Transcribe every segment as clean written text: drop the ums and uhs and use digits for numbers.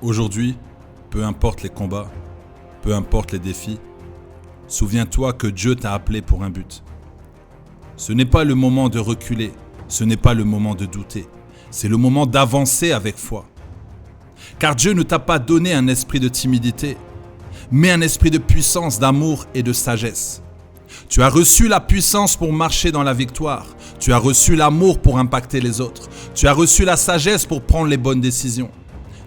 Aujourd'hui, peu importe les combats, peu importe les défis, souviens-toi que Dieu t'a appelé pour un but. Ce n'est pas le moment de reculer, ce n'est pas le moment de douter, c'est le moment d'avancer avec foi. Car Dieu ne t'a pas donné un esprit de timidité, mais un esprit de puissance, d'amour et de sagesse. Tu as reçu la puissance pour marcher dans la victoire. Tu as reçu l'amour pour impacter les autres. Tu as reçu la sagesse pour prendre les bonnes décisions.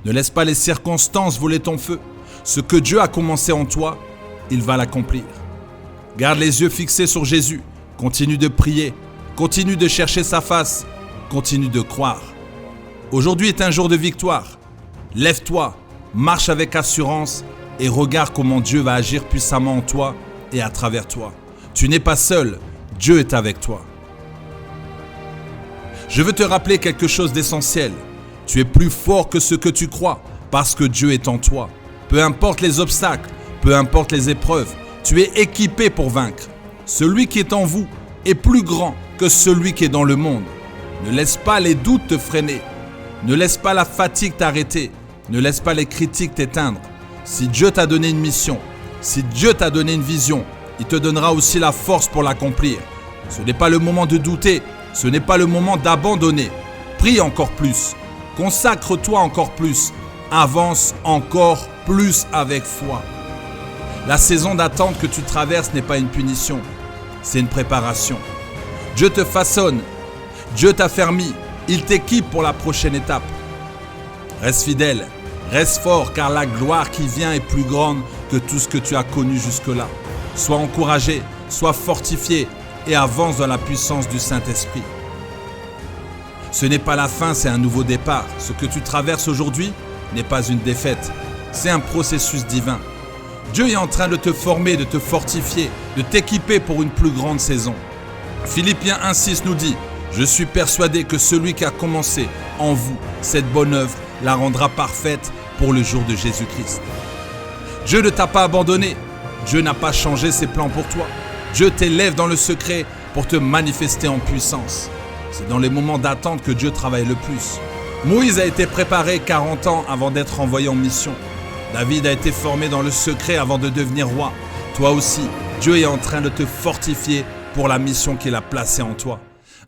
Ne laisse pas les circonstances voler ton feu. Ce que Dieu a commencé en toi, il va l'accomplir. Garde les yeux fixés sur Jésus. Continue de prier. Continue de chercher sa face. Continue de croire. Aujourd'hui est un jour de victoire. Lève-toi, marche avec assurance et regarde comment Dieu va agir puissamment en toi et à travers toi. Tu n'es pas seul, Dieu est avec toi. Je veux te rappeler quelque chose d'essentiel. Tu es plus fort que ce que tu crois parce que Dieu est en toi. Peu importe les obstacles, peu importe les épreuves, tu es équipé pour vaincre. Celui qui est en vous est plus grand que celui qui est dans le monde. Ne laisse pas les doutes te freiner. Ne laisse pas la fatigue t'arrêter. Ne laisse pas les critiques t'éteindre. Si Dieu t'a donné une mission, si Dieu t'a donné une vision, il te donnera aussi la force pour l'accomplir. Ce n'est pas le moment de douter, ce n'est pas le moment d'abandonner. Prie encore plus, consacre-toi encore plus, avance encore plus avec foi. La saison d'attente que tu traverses n'est pas une punition, c'est une préparation. Dieu te façonne, Dieu t'a fermi, il t'équipe pour la prochaine étape. Reste fidèle, reste fort car la gloire qui vient est plus grande que tout ce que tu as connu jusque-là. Sois encouragé, sois fortifié et avance dans la puissance du Saint-Esprit. Ce n'est pas la fin, c'est un nouveau départ. Ce que tu traverses aujourd'hui n'est pas une défaite, c'est un processus divin. Dieu est en train de te former, de te fortifier, de t'équiper pour une plus grande saison. Philippiens 1,6 nous dit « Je suis persuadé que celui qui a commencé en vous cette bonne œuvre la rendra parfaite pour le jour de Jésus-Christ. » Dieu ne t'a pas abandonné. Dieu n'a pas changé ses plans pour toi. Dieu t'élève dans le secret pour te manifester en puissance. C'est dans les moments d'attente que Dieu travaille le plus. Moïse a été préparé 40 ans avant d'être envoyé en mission. David a été formé dans le secret avant de devenir roi. Toi aussi, Dieu est en train de te fortifier pour la mission qu'il a placée en toi.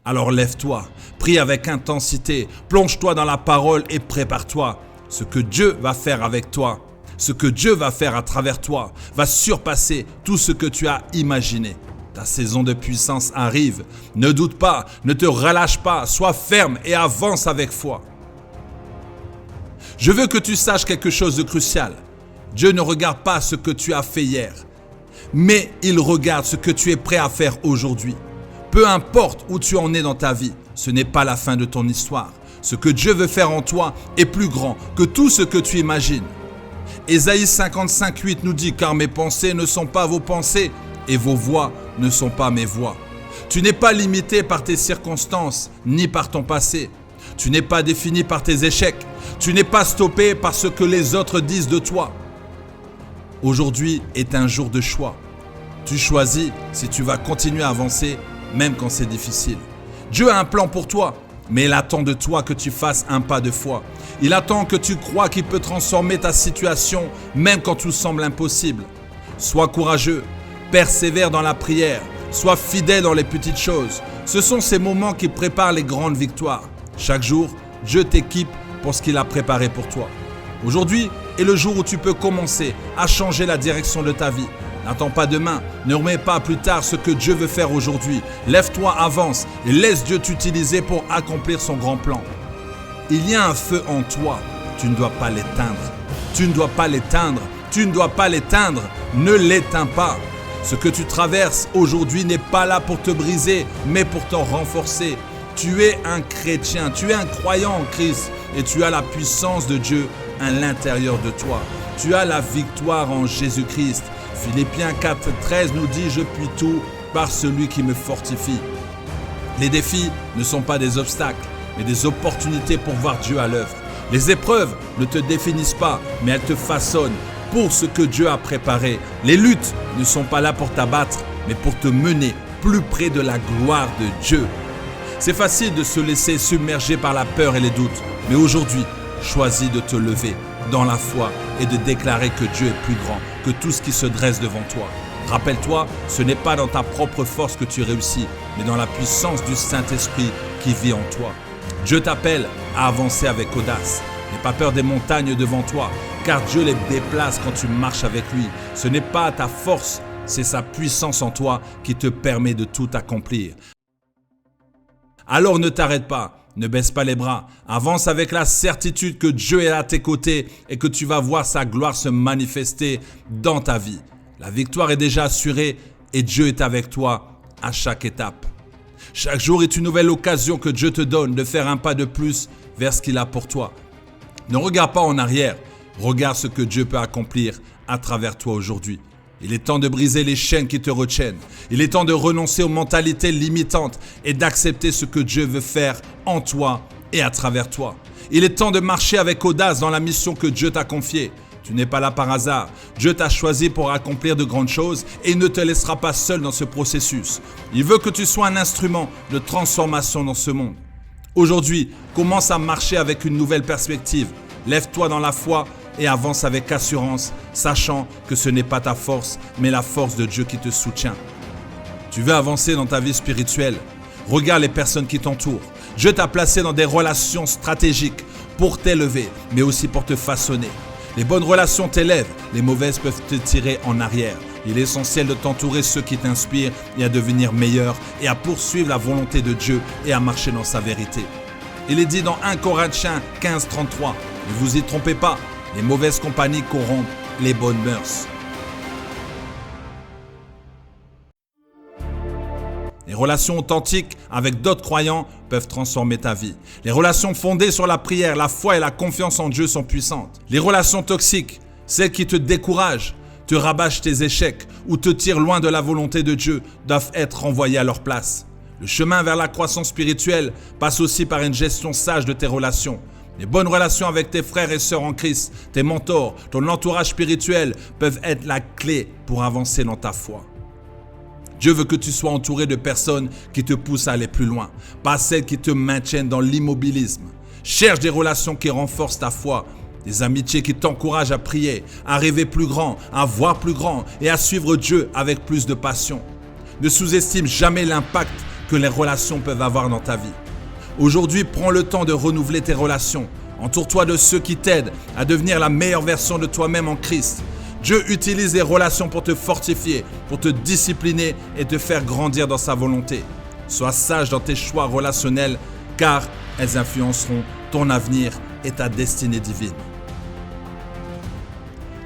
Alors lève-toi, prie avec intensité, plonge-toi dans la parole et prépare-toi. Ce que Dieu va faire avec toi, ce que Dieu va faire à travers toi, va surpasser tout ce que tu as imaginé. Ta saison de puissance arrive. Ne doute pas, ne te relâche pas, sois ferme et avance avec foi. Je veux que tu saches quelque chose de crucial. Dieu ne regarde pas ce que tu as fait hier, mais il regarde ce que tu es prêt à faire aujourd'hui. Peu importe où tu en es dans ta vie, ce n'est pas la fin de ton histoire. Ce que Dieu veut faire en toi est plus grand que tout ce que tu imagines. Ésaïe 55,8 nous dit « Car mes pensées ne sont pas vos pensées et vos voix ne sont pas mes voix. » Tu n'es pas limité par tes circonstances ni par ton passé. Tu n'es pas défini par tes échecs. Tu n'es pas stoppé par ce que les autres disent de toi. Aujourd'hui est un jour de choix. Tu choisis si tu vas continuer à avancer même quand c'est difficile. Dieu a un plan pour toi, mais il attend de toi que tu fasses un pas de foi. Il attend que tu crois qu'il peut transformer ta situation même quand tout semble impossible. Sois courageux, persévère dans la prière, sois fidèle dans les petites choses. Ce sont ces moments qui préparent les grandes victoires. Chaque jour, Dieu t'équipe pour ce qu'il a préparé pour toi. Aujourd'hui est le jour où tu peux commencer à changer la direction de ta vie. N'attends pas demain, ne remets pas plus tard ce que Dieu veut faire aujourd'hui. Lève-toi, avance et laisse Dieu t'utiliser pour accomplir son grand plan. Il y a un feu en toi, tu ne dois pas l'éteindre. Tu ne dois pas l'éteindre, tu ne dois pas l'éteindre, ne l'éteins pas. Ce que tu traverses aujourd'hui n'est pas là pour te briser, mais pour te renforcer. Tu es un chrétien, tu es un croyant en Christ et tu as la puissance de Dieu à l'intérieur de toi. Tu as la victoire en Jésus-Christ. Philippiens 4,13 nous dit « Je puis tout par celui qui me fortifie ». Les défis ne sont pas des obstacles, mais des opportunités pour voir Dieu à l'œuvre. Les épreuves ne te définissent pas, mais elles te façonnent pour ce que Dieu a préparé. Les luttes ne sont pas là pour t'abattre, mais pour te mener plus près de la gloire de Dieu. C'est facile de se laisser submerger par la peur et les doutes, mais aujourd'hui, choisis de te lever dans la foi et de déclarer que Dieu est plus grand que tout ce qui se dresse devant toi. Rappelle-toi, ce n'est pas dans ta propre force que tu réussis, mais dans la puissance du Saint-Esprit qui vit en toi. Dieu t'appelle à avancer avec audace. N'aie pas peur des montagnes devant toi, car Dieu les déplace quand tu marches avec lui. Ce n'est pas ta force, c'est sa puissance en toi qui te permet de tout accomplir. Alors ne t'arrête pas. Ne baisse pas les bras, avance avec la certitude que Dieu est à tes côtés et que tu vas voir sa gloire se manifester dans ta vie. La victoire est déjà assurée et Dieu est avec toi à chaque étape. Chaque jour est une nouvelle occasion que Dieu te donne de faire un pas de plus vers ce qu'il a pour toi. Ne regarde pas en arrière, regarde ce que Dieu peut accomplir à travers toi aujourd'hui. Il est temps de briser les chaînes qui te retiennent. Il est temps de renoncer aux mentalités limitantes et d'accepter ce que Dieu veut faire en toi et à travers toi. Il est temps de marcher avec audace dans la mission que Dieu t'a confiée. Tu n'es pas là par hasard. Dieu t'a choisi pour accomplir de grandes choses et il ne te laissera pas seul dans ce processus. Il veut que tu sois un instrument de transformation dans ce monde. Aujourd'hui, commence à marcher avec une nouvelle perspective. Lève-toi dans la foi et avance avec assurance, sachant que ce n'est pas ta force, mais la force de Dieu qui te soutient. Tu veux avancer dans ta vie spirituelle? Regarde les personnes qui t'entourent. Dieu t'a placé dans des relations stratégiques pour t'élever, mais aussi pour te façonner. Les bonnes relations t'élèvent, les mauvaises peuvent te tirer en arrière. Il est essentiel de t'entourer de ceux qui t'inspirent et à devenir meilleur et à poursuivre la volonté de Dieu et à marcher dans sa vérité. Il est dit dans 1 Corinthiens 15, 33, ne vous y trompez pas, les mauvaises compagnies corrompent les bonnes mœurs. Les relations authentiques avec d'autres croyants peuvent transformer ta vie. Les relations fondées sur la prière, la foi et la confiance en Dieu sont puissantes. Les relations toxiques, celles qui te découragent, te rabâchent tes échecs ou te tirent loin de la volonté de Dieu, doivent être renvoyées à leur place. Le chemin vers la croissance spirituelle passe aussi par une gestion sage de tes relations. Les bonnes relations avec tes frères et sœurs en Christ, tes mentors, ton entourage spirituel peuvent être la clé pour avancer dans ta foi. Dieu veut que tu sois entouré de personnes qui te poussent à aller plus loin, pas celles qui te maintiennent dans l'immobilisme. Cherche des relations qui renforcent ta foi, des amitiés qui t'encouragent à prier, à rêver plus grand, à voir plus grand et à suivre Dieu avec plus de passion. Ne sous-estime jamais l'impact que les relations peuvent avoir dans ta vie. Aujourd'hui, prends le temps de renouveler tes relations. Entoure-toi de ceux qui t'aident à devenir la meilleure version de toi-même en Christ. Dieu utilise les relations pour te fortifier, pour te discipliner et te faire grandir dans sa volonté. Sois sage dans tes choix relationnels car elles influenceront ton avenir et ta destinée divine.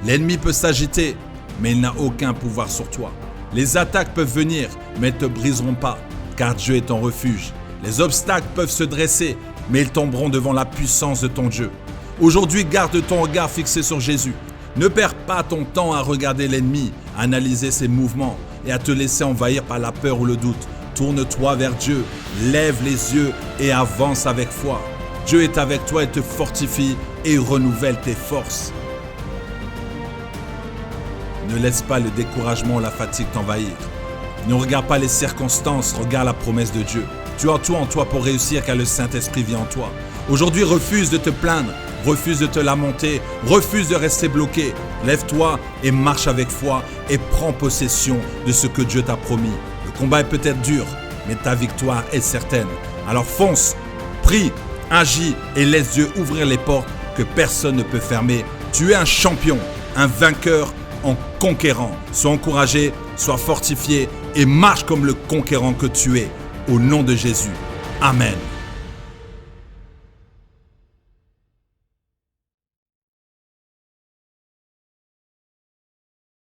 L'ennemi peut s'agiter, mais il n'a aucun pouvoir sur toi. Les attaques peuvent venir, mais elles ne te briseront pas, car Dieu est ton refuge. Les obstacles peuvent se dresser, mais ils tomberont devant la puissance de ton Dieu. Aujourd'hui, garde ton regard fixé sur Jésus. Ne perds pas ton temps à regarder l'ennemi, à analyser ses mouvements et à te laisser envahir par la peur ou le doute. Tourne-toi vers Dieu, lève les yeux et avance avec foi. Dieu est avec toi et te fortifie et renouvelle tes forces. Ne laisse pas le découragement ou la fatigue t'envahir. Ne regarde pas les circonstances, regarde la promesse de Dieu. Tu as tout en toi pour réussir car le Saint-Esprit vit en toi. Aujourd'hui, refuse de te plaindre, refuse de te lamenter, refuse de rester bloqué. Lève-toi et marche avec foi et prends possession de ce que Dieu t'a promis. Le combat est peut-être dur, mais ta victoire est certaine. Alors fonce, prie, agis et laisse Dieu ouvrir les portes que personne ne peut fermer. Tu es un champion, un vainqueur en conquérant. Sois encouragé, sois fortifié et marche comme le conquérant que tu es. Au nom de Jésus. Amen.